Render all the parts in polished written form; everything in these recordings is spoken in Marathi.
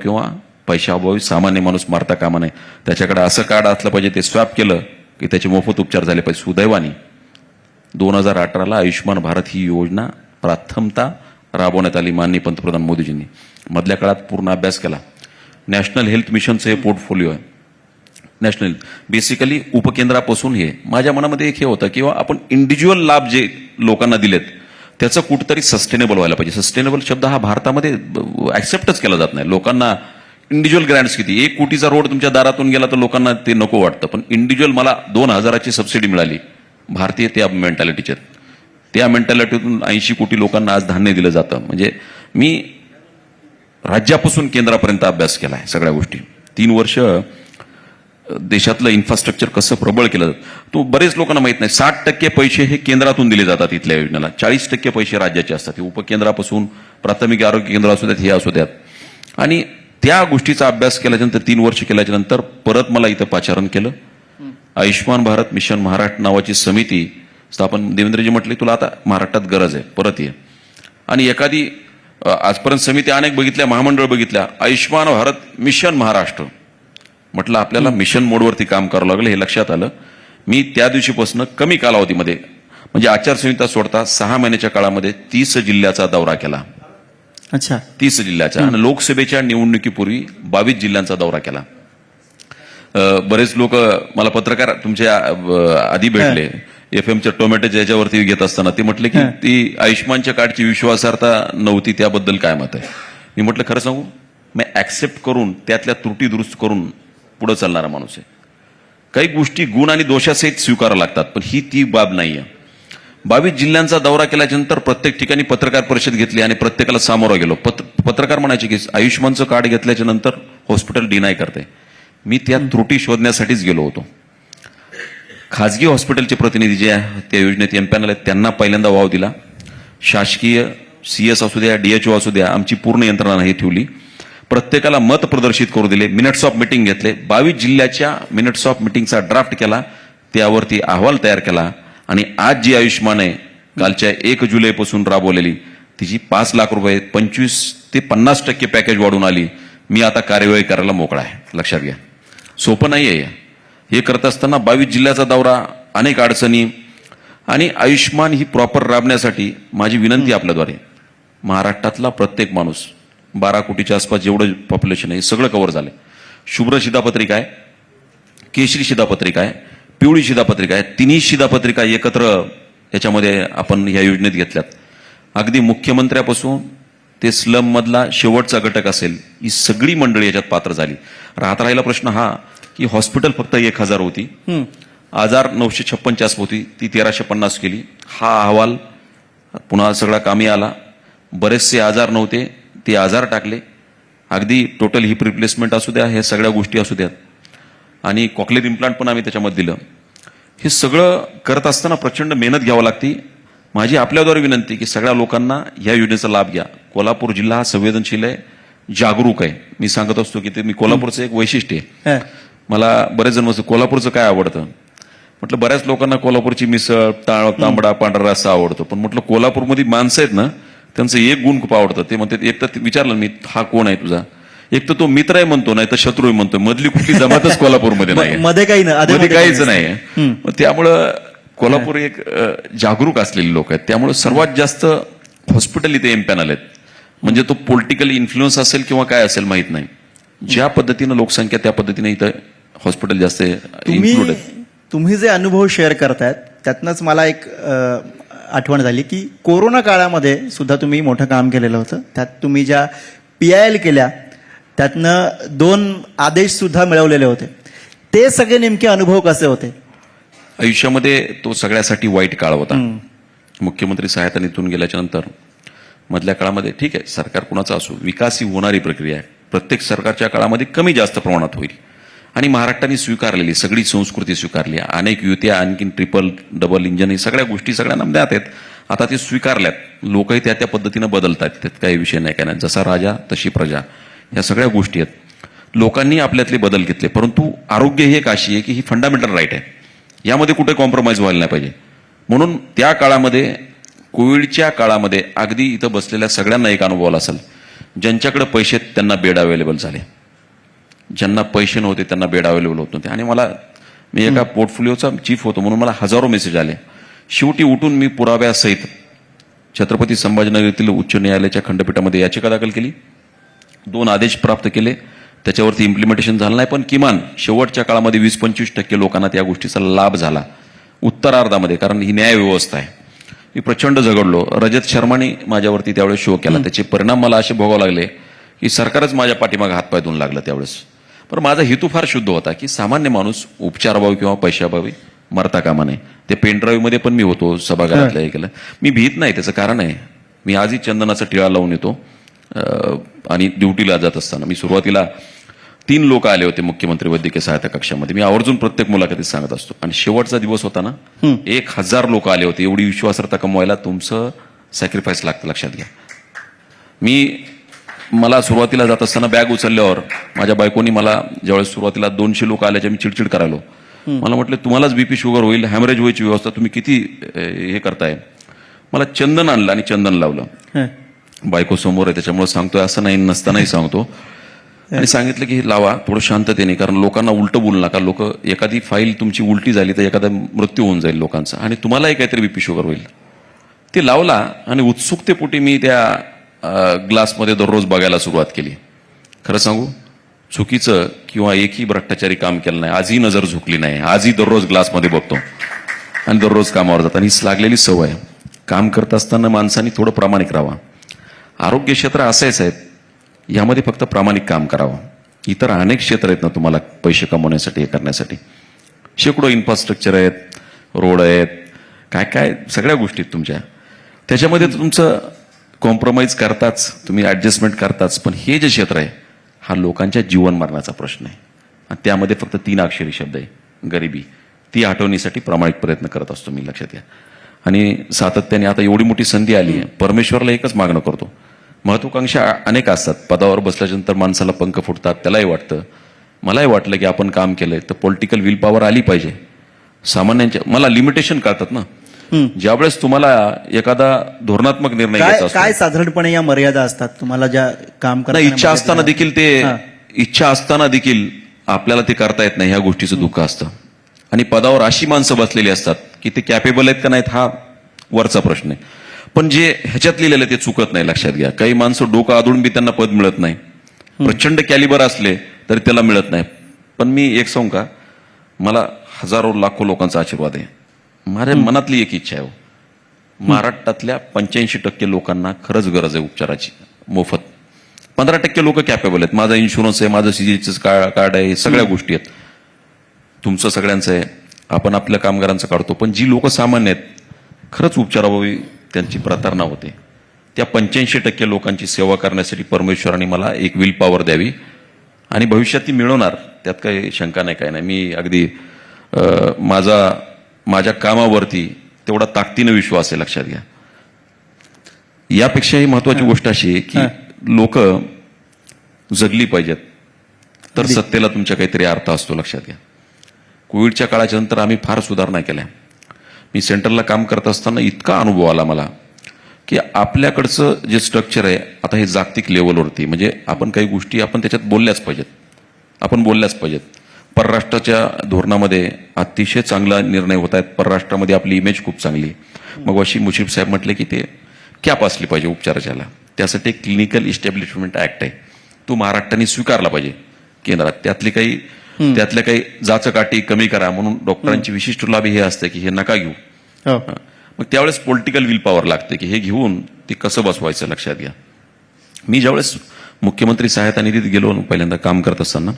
किंवा पैशाअभावी सामान्य माणूस मारता कामा नये. त्याच्याकडे असं कार्ड असलं पाहिजे, ते स्वॅप केलं की त्याचे मोफत उपचार झाले पाहिजे. सुदैवाने 2018ला आयुष्यमान भारत ही योजना प्रथमतः राबवण्यात आली माननीय पंतप्रधान मोदीजींनी. मधल्या काळात पूर्ण अभ्यास केला. नॅशनल हेल्थ मिशनचं हे पोर्टफोलिओ आहे. नॅशनल बेसिकली उपकेंद्रापासून हे माझ्या मनामध्ये एक हे होतं किंवा आपण इंडिव्हिज्युअल लाभ जे लोकांना दिलेत त्याचं कुठंतरी सस्टेनेबल व्हायला पाहिजे. सस्टेनेबल शब्द हा भारतामध्ये ऍक्सेप्टच केला जात नाही. लोकांना इंडिव्हिज्युअल ग्रँट्स किती, 1 कोटीचा रोड तुमच्या दारातून गेला तर लोकांना ते नको वाटतं. पण इंडिव्हिज्युअल मला 2000ची सबसिडी मिळाली. भारतीय त्या मेंटॅलिटीच्या, त्या मेंटॅलिटीतून 80 कोटी लोकांना आज धान्य दिलं जातं. म्हणजे मी राज्यापासून केंद्रापर्यंत अभ्यास केला आहे सगळ्या गोष्टी. 3 वर्ष देशातलं इन्फ्रास्ट्रक्चर कसं प्रबळ केलं जातं तो बरेच लोकांना माहित नाही. 60% पैसे हे केंद्रातून दिले जातात इथल्या योजनेला, 40% पैसे राज्याचे असतात. हे उपकेंद्रापासून प्राथमिक आरोग्य केंद्र असू द्यात, हे असू द्यात. आणि त्या गोष्टीचा अभ्यास केल्याच्यानंतर 3 वर्ष केल्याच्या नंतर परत मला इथं पाचारण केलं. आयुष्यमान भारत मिशन महाराष्ट्र नावाची समिती स्थापन. देवेंद्रजी म्हटले तुला आता महाराष्ट्रात गरज आहे, परत ये. आणि एखादी आजपर्यंत समिती अनेक बघितल्या, महामंडळ बघितल्या, आयुष्यमान भारत मिशन महाराष्ट्र म्हटलं आपल्याला मिशन मोडवरती काम करावं लागलं. हे लक्षात आलं. मी त्या दिवशीपासून कमी कालावधीमध्ये म्हणजे आचारसंहिता सोडता 6 महिन्याच्या काळामध्ये 30 जिल्ह्याचा दौरा केला. अच्छा, 30 जिल्ह्याचा. आणि लोकसभेच्या निवडणुकीपूर्वी 22 जिल्ह्यांचा दौरा केला. बरेच लोक मला पत्रकार तुमच्या आधी भेटले एफएमच्या टोमॅटोच्या याच्यावरती घेत असताना ते म्हटले की ती आयुष्यमानच्या कार्डची विश्वासार्हता नव्हती, त्याबद्दल काय मत आहे. मी म्हटलं खरं सांगू, मी ऍक्सेप्ट करून त्यातल्या त्रुटी दुरुस्त करून पुढे चालणारा माणूस आहे. काही गोष्टी गुण आणि दोषासहित स्वीकाराव्या लागतात, पण ही ती बाब नाहीये. 22 जिल्ह्यांचा दौरा केल्यानंतर प्रत्येक ठिकाणी पत्रकार परिषद घेतली आणि प्रत्येकाला सामोरं गेलो. पत्रकार म्हणायचे की आयुष्यमानचं कार्ड घेतल्याच्या नंतर हॉस्पिटल डिनाय करते. मी त्या त्रुटी शोधण्यासाठीच गेलो होतो. खाजगी हॉस्पिटलचे प्रतिनिधी जे त्या योजनेत एमपॅनल आहेत त्यांना पहिल्यांदा वाव दिला. शासकीय CS असू द्या, DHO असू द्या, आमची पूर्ण यंत्रणा हे ठेवली. प्रत्येकाला मत प्रदर्शित करू दिले. मिनिट्स ऑफ मिटिंग घेतले. 22 जिल्ह्याच्या मिनिट्स ऑफ मिटिंगचा ड्राफ्ट केला, त्यावरती अहवाल तयार केला. आणि आज जी आयुष्यमान आहे कालच्या 1 जुलैपासून राबवलेली तिची 5 लाख रुपये 25 ते 50% पॅकेज वाढून आली. मी आता कार्यवाही करायला मोकळा आहे. लक्षात घ्या, सोपं नाही आहे. हे करत असताना 22 जिल्ह्याचा दौरा, अनेक अडचणी आणि आयुष्यमान ही प्रॉपर राबण्यासाठी माझी विनंती आपल्याद्वारे महाराष्ट्रातला प्रत्येक माणूस 12 कोटीच्या आसपास जेवढं पॉप्युलेशन आहे हे सगळं कव्हर झालं. शुभ्र शिधापत्रिका आहे, केशरी शिधापत्रिका आहे, पिवळी शिधापत्रिका आहे. तिन्ही शिधापत्रिका एकत्र याच्यामध्ये आपण ह्या योजनेत घेतल्यात. अगदी मुख्यमंत्र्यापासून ते स्लम मधला शेवटचा घटक असेल ही सगळी मंडळी याच्यात पात्र झाली. राहिला प्रश्न हा की हॉस्पिटल फक्त 1000 होती, आजार 956 आसपास होती, ती 1350 केली. हा अहवाल पुन्हा सगळा कामी आला. बरेचसे आजार नव्हते, ते आजार टाकले. अगदी टोटल हिप रिप्लेसमेंट असू द्या, हे सगळ्या गोष्टी असू द्यात, आणि कॉक्लिअर इम्प्लांट पण आम्ही त्याच्यामध्ये दिलं. हे सगळं करत असताना प्रचंड मेहनत घ्यावी लागते. माझी आपल्याद्वारे विनंती की सगळ्या लोकांना या योजनेचा लाभ घ्या. कोल्हापूर जिल्हा हा संवेदनशील आहे, जागरूक आहे. मी सांगत असतो की ते मी कोल्हापूरचं एक वैशिष्ट्य आहे. मला बरेच जण म्हणतात कोल्हापूरचं काय आवडतं. म्हटलं बऱ्याच लोकांना कोल्हापूरची मिसळ, तांबडा, पांढरा रस्सा आवडतो. पण म्हटलं कोल्हापूरमध्ये माणसं आहेत ना, त्यांचं एक गुण खूप आवडतं. ते म्हणतात, एक तर विचारलं मी हा कोण आहे तुझा, एक तर तो मित्र आहे म्हणतो, नाही तर शत्रू आहे म्हणतो. मधली कुठली जमातच कोल्हापूरमध्ये नाही, मध्ये काही नाही, मध्ये काहीच नाही. त्यामुळं कोल्हापूर एक जागरूक असलेले लोक आहेत. त्यामुळे सर्वात जास्त हॉस्पिटल इथे एमपॅनल आहेत. म्हणजे तो पॉलिटिकल इन्फ्लुएन्स असेल किंवा काय असेल माहित नाही, ज्या पद्धतीनं लोकसंख्या त्या पद्धतीने इथं हॉस्पिटल जास्त इन्क्लूड आहेत. तुम्ही जे अनुभव शेअर करतायत त्यातनंच मला एक आठवण झाली की कोरोना काळामध्ये सुद्धा तुम्ही मोठं काम केलेलं होतं. त्यात तुम्ही ज्या PIL केल्या त्यातनं 2 आदेश सुद्धा मिळवलेले होते. ते सगळे नेमके अनुभव कसे होते आयुष्यामध्ये? तो सगळ्यासाठी वाईट काळ होता. मुख्यमंत्री सहायता निधीतून गेल्याच्या नंतर मधल्या काळामध्ये ठीक आहे, सरकार कुणाचं असो, विकास ही होणारी प्रक्रिया आहे. प्रत्येक सरकारच्या काळामध्ये कमी जास्त प्रमाणात होईल. आणि महाराष्ट्राने स्वीकारलेली सगळी संस्कृती स्वीकारली. अनेक युत्या, आणखीन ट्रिपल डबल इंजन, ही सगळ्या गोष्टी सगळ्यांना ज्ञात आहेत. आता ते स्वीकारल्यात. लोकही त्या त्या पद्धतीनं बदलतात, त्यात काही विषय नाही. काय नाही, जसा राजा तशी प्रजा, या सगळ्या गोष्टी आहेत. लोकांनी आपल्यातले बदल घेतले. परंतु आरोग्य ही एक अशी आहे की ही फंडामेंटल राईट आहे, यामध्ये कुठे कॉम्प्रोमाइज व्हायला नाही पाहिजे. म्हणून त्या काळामध्ये, कोविडच्या काळामध्ये, अगदी इथं बसलेल्या सगळ्यांना एक अनुभव आला असेल. ज्यांच्याकडे पैसे आहेत त्यांना बेड अवेलेबल झाले, ज्यांना पैसे नव्हते त्यांना बेड अवेलेबल होत नव्हते. आणि मी एका पोर्टफोलिओचा चीफ होतो म्हणून मला हजारो मेसेज आले. शेवटी उठून मी पुराव्यासहित छत्रपती संभाजीनगर येथील उच्च न्यायालयाच्या खंडपीठामध्ये याचिका दाखल केली, 2 आदेश प्राप्त केले. त्याच्यावरती इम्प्लिमेंटेशन झालं नाही, पण किमान शेवटच्या काळामध्ये 20-25% लोकांना त्या गोष्टीचा लाभ झाला उत्तरार्धामध्ये, कारण ही न्याय व्यवस्था आहे. मी प्रचंड झगडलो. रजत शर्माने माझ्यावरती त्यावेळेस शो केला. त्याचे परिणाम मला असे भोगावे लागले की सरकारच माझ्या पाठीमागे हातपाय धुवून लागलं त्यावेळेस. पण माझा हेतू फार शुद्ध होता की सामान्य माणूस उपचाराभावी किंवा पैशाभावी मरता कामा नये. ते पेनड्राईव्हमध्ये पण मी होतो, सभागृहातल्या हे केलं. मी भीत नाही, त्याचं कारण आहे मी आजही चंदनाचा टिळा लावून येतो. आणि ड्युटीला जात असताना मी सुरुवातीला 3 लोक आले होते मुख्यमंत्री वैद्यकीय सहायता कक्षामध्ये. मी आवर्जून प्रत्येक मुलाखतीत सांगत असतो. आणि शेवटचा दिवस होता ना, 1000 लोक आले होते. एवढी विश्वासार्हता कमवायला तुमचं सॅक्रिफाईस लागतं, लक्षात घ्या. मला सुरुवातीला जात असताना बॅग उचलल्यावर माझ्या बायकोनी मला ज्यावेळेस सुरुवातीला 200 लोक आल्याच्या मी चिडचिड करायलो. मला म्हटलं तुम्हालाच बीपी शुगर होईल, हॅमरेज व्हायची व्यवस्था, तुम्ही किती हे करताय. मला चंदन आणलं आणि चंदन लावलं. बायको समोर आहे त्याच्यामुळे सांगतोय असं नाही, नसतानाही सांगतो. आणि सांगितलं की हे लावा थोडं शांततेने, कारण लोकांना उलटं बोलू नका. लोक एखादी फाईल तुमची उलटी झाली तर एखादा मृत्यू होऊन जाईल लोकांचा आणि तुम्हालाही काहीतरी बीपी शुगर होईल. ते लावला आणि उत्सुकतेपोटी मी त्या ग्लासमध्ये दररोज बघायला सुरुवात केली. खरं सांगू, चुकीचं किंवा एकही भ्रष्टाचारी काम केलं नाही. आजही नजर झुकली नाही. आजही दररोज ग्लासमध्ये बघतो आणि दररोज कामावर जातात. आणि ही लागलेली सवय. काम करत असताना माणसांनी थोडं प्रामाणिक राहावं. आरोग्य क्षेत्र असायच आहेत, यामध्ये फक्त प्रामाणिक काम करावं. इतर अनेक क्षेत्र आहेत ना तुम्हाला पैसे कमवण्यासाठी, हे करण्यासाठी. शेकडो इन्फ्रास्ट्रक्चर आहेत, रोड आहेत, काय काय सगळ्या गोष्टी आहेत तुमच्या. त्याच्यामध्ये तुमचं कॉम्प्रोमाइज करताच, तुम्ही ऍडजस्टमेंट करताच. पण हे जे क्षेत्र आहे हा लोकांच्या जीवन मरणाचा प्रश्न आहे. आणि त्यामध्ये फक्त 3 अक्षरी शब्द आहे, गरिबी. ती हटवण्यासाठी प्रामाणिक प्रयत्न करत असतो मी, लक्षात घ्या. आणि सातत्याने आता एवढी मोठी संधी आली आहे, परमेश्वरला एकच मागणं करतो. महत्वाकांक्षा अनेक असतात. पदावर बसल्यानंतर माणसाला पंख फुटतात, त्यालाही वाटतं. मलाही वाटलं की आपण काम केलंय तर पॉलिटिकल विल पॉवर आली पाहिजे. सामान्यांच्या मला लिमिटेशन कळतात ना. ज्यावेळेस तुम्हाला एखादा धोरणात्मक निर्णय घ्यायचा असतो, काय साधारणपणे या मर्यादा असतात तुम्हाला ज्या काम नाही, इच्छा असताना देखील आपल्याला ते करता येत नाही, ह्या गोष्टीचं दुःख असतं. आणि पदावर अशी माणसं बसलेली असतात की ते कॅपेबल आहेत का नाहीत हा वरचा प्रश्न आहे. पण जे ह्याच्यात लिहिलेलं ते चुकत नाही, लक्षात घ्या. काही माणसं डोकं आदळून बी त्यांना पद मिळत नाही, प्रचंड कॅलिबर असले तरी त्याला मिळत नाही. पण मी एक सांगू का, मला हजारो लाखो लोकांचा आशीर्वाद आहे. माझ्या मनातली एक इच्छा आहे, महाराष्ट्रातल्या 85% लोकांना खरंच गरज आहे उपचाराची मोफत. 15% लोक कॅपेबल आहेत. माझा इन्शुरन्स आहे, माझं सीजीएचचं कार्ड आहे, सगळ्या गोष्टी आहेत. तुमचं सगळ्यांचं आहे, आपण आपल्या कामगारांचं काढतो. पण जी लोक सामान्य आहेत, खरंच उपचाराभावी त्यांची प्रतारणा होते, त्या 85% लोकांची सेवा करण्यासाठी परमेश्वराने मला एक विल पॉवर द्यावी. आणि भविष्यात ती मिळवणार, त्यात काही शंका नाही, काय नाही. मी अगदी माझ्या कामावरती तेवढा ताकदीनं विश्वास आहे, लक्षात घ्या. यापेक्षाही महत्वाची गोष्ट अशी आहे की लोक जगली पाहिजेत, तर सत्तेला तुमच्या काहीतरी अर्थ असतो, लक्षात घ्या. कोविडच्या काळाच्या नंतर आम्ही फार सुधारणा केल्या. मी सेंटरला काम करत असताना इतका अनुभव आला मला की आपल्याकडचं जे स्ट्रक्चर आहे आता हे जागतिक लेवलवरती, म्हणजे आपण काही गोष्टी आपण त्याच्यात बोलल्याच पाहिजेत, आपण बोलल्याच पाहिजेत. परराष्ट्राच्या धोरणामध्ये अतिशय चांगला निर्णय होत आहेत. परराष्ट्रामध्ये आपली इमेज खूप चांगली. मग अशी मुश्रीफ साहेब म्हटले की ते कॅप असली पाहिजे उपचाराच्याला. त्यासाठी एक क्लिनिकल इस्टॅब्लिशमेंट ऍक्ट आहे, तो महाराष्ट्राने स्वीकारला पाहिजे केंद्रात. त्यातल्या काही जाचकाठी कमी करा म्हणून डॉक्टरांची विशिष्ट लाभ हे असते की हे नका घेऊ. मग त्यावेळेस पॉलिटिकल विल पॉवर लागते की हे घेऊन ते कसं बसवायचं, लक्षात घ्या. मी ज्यावेळेस मुख्यमंत्री सहायता निधीत गेलो पहिल्यांदा काम करत असताना,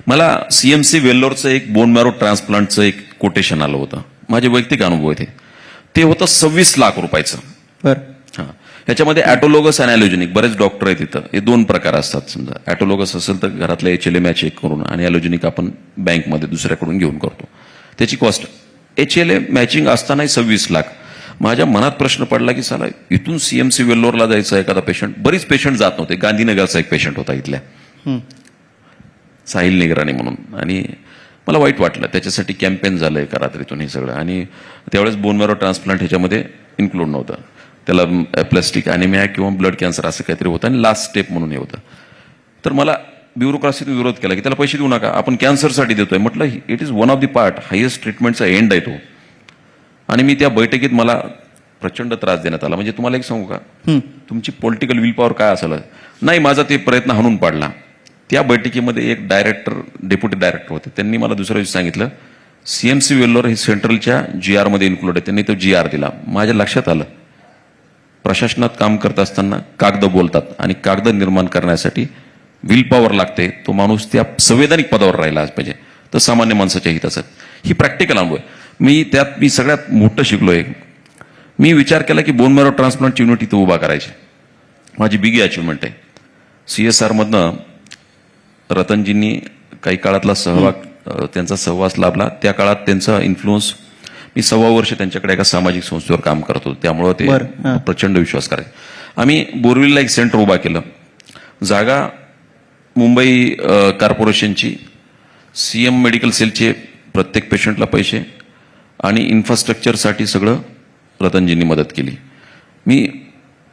मला सीएमसी वेल्लोरचं एक बोन मॅरो ट्रान्सप्लांटचं एक कोटेशन आलं होतं. माझे वैयक्तिक अनुभव आहे ते होतं 26 लाख रुपयाचं. ह्याच्यामध्ये ॲटोलोगस आणि ॲलोजेनिक, बरेच डॉक्टर आहेत तिथं. हे 2 प्रकार असतात. समजा ॲटोलोगस असेल तर घरातल्या HLA चेक करून, आणि ॲलोजेनिक आपण बँकमध्ये दुसऱ्याकडून घेऊन करतो. त्याची कॉस्ट HLA मॅचिंग असतानाही 26 लाख. माझ्या मनात प्रश्न पडला की साला इथून सीएमसी वेल्लोरला जायचं एखादा पेशंट. बरीच पेशंट जात नव्हते. गांधीनगरचा एक पेशंट होता इथल्या, साहिल निगराणी म्हणून. आणि मला वाईट वाटलं. त्याच्यासाठी कॅम्पेन झालं एका रात्रीतून हे सगळं. आणि त्यावेळेस बोन मॅरो ट्रान्सप्लांट ह्याच्यामध्ये इन्क्लूड नव्हतं. त्याला प्लास्टिक अॅनिमिया किंवा ब्लड कॅन्सर असं काहीतरी होतं आणि लास्ट स्टेप म्हणून हे होतं. तर मला ब्युरोक्रासीने विरोध केला की त्याला पैसे देऊ नका, आपण कॅन्सरसाठी देतोय. म्हटलं it is one of the part, highest ट्रीटमेंटचा एंड आहे तो. आणि मी त्या बैठकीत मला प्रचंड त्रास देण्यात आला. म्हणजे तुम्हाला एक सांगू का, तुमची पॉलिटिकल विल पॉवर काय असेल, नाही माझा ते प्रयत्न हाणून पाडला. त्या बैठकीमध्ये एक डायरेक्टर, डेप्युटी डायरेक्टर होते, त्यांनी मला दुसऱ्या दिवशी सांगितलं सीएमसी वेल्लोर हे सेंट्रलच्या GR मध्ये इन्क्लूड आहे. त्यांनी तो GR दिला. माझ्या लक्षात आलं प्रशासनात काम करत असताना कागद बोलतात आणि कागद निर्माण करण्यासाठी विल पॉवर लागते. तो माणूस त्या संवैधानिक पदावर राहिला पाहिजे, तर सामान्य माणसाच्या हिताचं. ही प्रॅक्टिकल अनुभव आहे. मी सगळ्यात मोठं शिकलोय. मी विचार केला की बोन मॅरो ट्रान्सप्लांट युनिट इथं उभा करायची. माझी बिगी अचिव्हमेंट आहे. CSR मधनं रतनजींनी काही काळातला त्यांचा सहवास लाभला. त्या काळात त्यांचा इन्फ्लुअन्स, मी 6 वर्ष त्यांच्याकडे एका सामाजिक संस्थेवर काम करत होतो, त्यामुळं ते प्रचंड विश्वास करायचे. आम्ही बोरविलला एक सेंटर उभा केलं. जागा मुंबई कॉर्पोरेशनची, CM मेडिकल सेलचे प्रत्येक पेशंटला पैसे आणि इन्फ्रास्ट्रक्चरसाठी सगळं रतनजींनी मदत केली. मी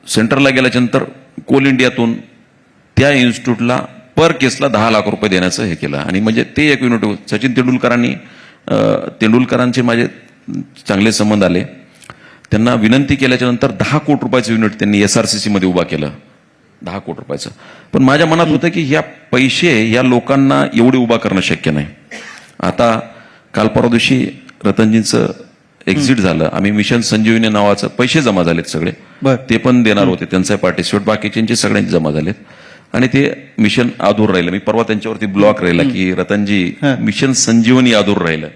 सेंटरला गेल्याच्यानंतर कोल इंडियातून त्या इन्स्टिट्यूटला पर केसला 10 लाख रुपये देण्याचं हे केलं. आणि म्हणजे ते एक युनिट, सचिन तेंडुलकरांचे माझे चांगले संबंध आले. त्यांना विनंती केल्याच्या नंतर 10 कोटी रुपयाचं युनिट त्यांनी SRCC मध्ये उभा केलं. 10 कोटी रुपयाचं. पण माझ्या मनात होतं की ह्या पैसे या लोकांना एवढे उभा करणं शक्य नाही. आता काल परवा दिवशी रतनजींचं एक्झिट झालं. आम्ही मिशन संजीवनी नावाचं पैसे जमा झालेत सगळे, ते पण देणार होते. त्यांचा पार्टिसिपेट, बाकीच्यांचे सगळ्यांचे जमा झालेत आणि ते मिशन अधूर राहिलं. मी परवा त्यांच्यावरती ब्लॉक राहिला की रतनजी मिशन संजीवनी अधूर राहिलं.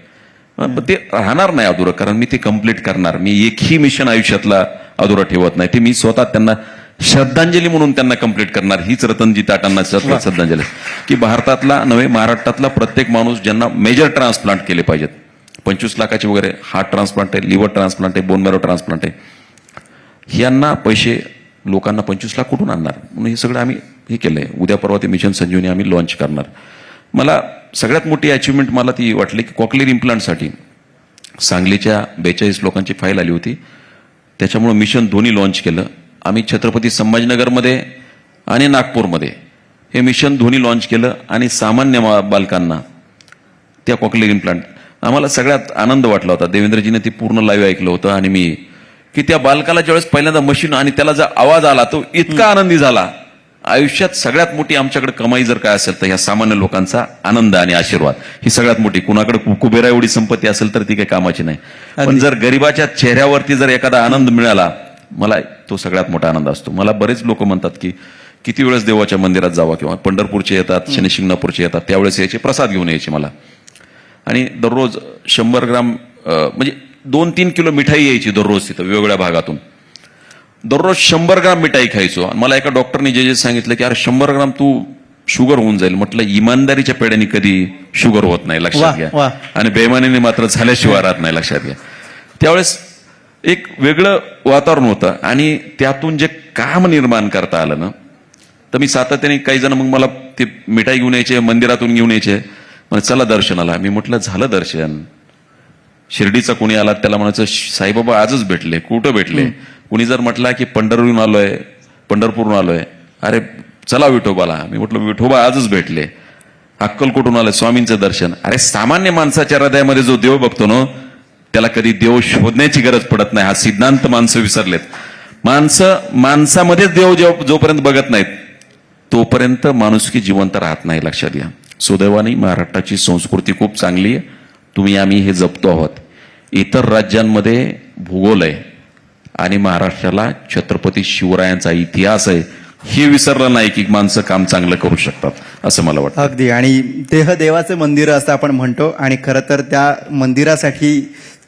पण ते राहणार नाही अधुरं, कारण मी ते कम्प्लीट करणार. मी एकही मिशन आयुष्यातला अधुरं ठेवत नाही. ते मी स्वतः त्यांना श्रद्धांजली म्हणून त्यांना कम्प्लीट करणार. हीच रतनजी टाटांना श्रद्धांजली की भारतातला नव्हे, महाराष्ट्रातला प्रत्येक माणूस ज्यांना मेजर ट्रान्सप्लांट केले पाहिजेत, 25 लाखाचे वगैरे हार्ट ट्रान्सप्लांट आहे, लिव्हर ट्रान्सप्लांट आहे, बोन मॅरो ट्रान्सप्लांट आहे, यांना पैसे लोकांना 25 लाख कुठून आणणार. म्हणून हे सगळं आम्ही हे केलंय. उद्या परवा ते मिशन संजीवनी आम्ही लॉन्च करणार. मला सगळ्यात मोठी अचिव्हमेंट मला ती वाटली की कॉकलेर इम्प्लांटसाठी सांगलीच्या 42 लोकांची फाईल आली होती. त्याच्यामुळे मिशन दोन्ही लॉन्च केलं आम्ही. छत्रपती संभाजीनगरमध्ये आणि नागपूरमध्ये हे मिशन दोन्ही लॉन्च केलं. आणि सामान्य बालकांना त्या कॉकलेर इम्प्लांट, आम्हाला सगळ्यात आनंद वाटला होता. देवेंद्रजीने ते पूर्ण लाईव्ह ऐकलं होतं आणि मी, की त्या बालकाला ज्यावेळेस पहिल्यांदा मशीन आणि त्याला जर आवाज आला तो इतका आनंदी झाला. आयुष्यात सगळ्यात मोठी आमच्याकडे कमाई जर काय असेल तर ह्या सामान्य लोकांचा आनंद आणि आशीर्वाद ही सगळ्यात मोठी. कुणाकडे कुबेरा एवढी संपत्ती असेल तर ती काही कामाची नाही, पण जर गरिबाच्या चेहऱ्यावरती जर एखादा आनंद मिळाला, मला तो सगळ्यात मोठा आनंद असतो. मला बरेच लोक म्हणतात की किती वेळेस देवाच्या मंदिरात जावा, किंवा पंढरपूरचे येतात, शनी शिंगणापूरचे येतात, त्यावेळेस यायचे प्रसाद घेऊन यायचे मला. आणि दररोज 100 ग्राम म्हणजे 2-3 किलो मिठाई यायची दररोज तिथं वेगवेगळ्या भागातून. दररोज 100 ग्राम मिठाई खायचो. मला एका डॉक्टरने जे सांगितलं की अरे 100 ग्राम तू शुगर होऊन जाईल. म्हटलं इमानदारीच्या पेड्याने कधी शुगर होत नाही, लक्षात घ्या. आणि बेईमानीने मात्र झाल्याशिवाय राहत नाही, लक्षात घ्या. त्यावेळेस एक वेगळं वातावरण होतं आणि त्यातून जे काम निर्माण करता आलं ना, तर मी सातत्याने, काही जण मग मला ते मिठाई घेऊन यायचे, मंदिरातून घेऊन यायचे, म्हणजे चला दर्शनाला. मी म्हटलं झालं दर्शन. शिर्डीचा कोणी आला त्याला म्हणायचं साईबाबा आजच भेटले, कुठं भेटले. कुणी जर म्हटला की पंढरपूरहून आलोय, अरे चला विठोबाला. मी म्हटलं विठोबा आजच भेटले. अक्कलकोटून आलोय, स्वामींचं दर्शन. अरे सामान्य माणसाच्या हृदयामध्ये जो देव बघतो ना, त्याला कधी देव शोधण्याची गरज पडत नाही. हा सिद्धांत माणसं विसरलेत. माणसामध्येच देव जोपर्यंत बघत नाहीत तोपर्यंत माणुसकी जिवंत राहत नाही, लक्षात घ्या. सुदैवाने महाराष्ट्राची संस्कृती खूप चांगली आहे. आम्ही हे जपतो आहोत. इतर राज्यांमध्ये भूगोल आहे आणि महाराष्ट्राला छत्रपती शिवरायांचा इतिहास आहे. हे विसरलं नाही की माणसं काम चांगलं करू शकतात, असं मला वाटतं. अगदी. आणि देह देवाचं मंदिर असं आपण म्हणतो आणि खरं तर त्या मंदिरासाठी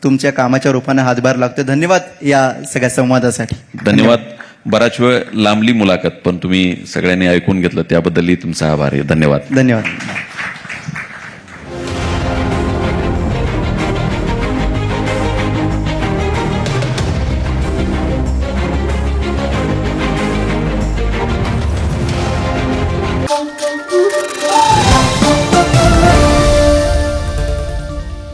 तुमच्या कामाच्या रूपाने हातभार लागतो. धन्यवाद या सगळ्या संवादासाठी. धन्यवाद. बराच वेळ लांबली मुलाखत, पण तुम्ही सगळ्यांनी ऐकून घेतलं त्याबद्दलही तुमचा आभार आहे. धन्यवाद. धन्यवाद.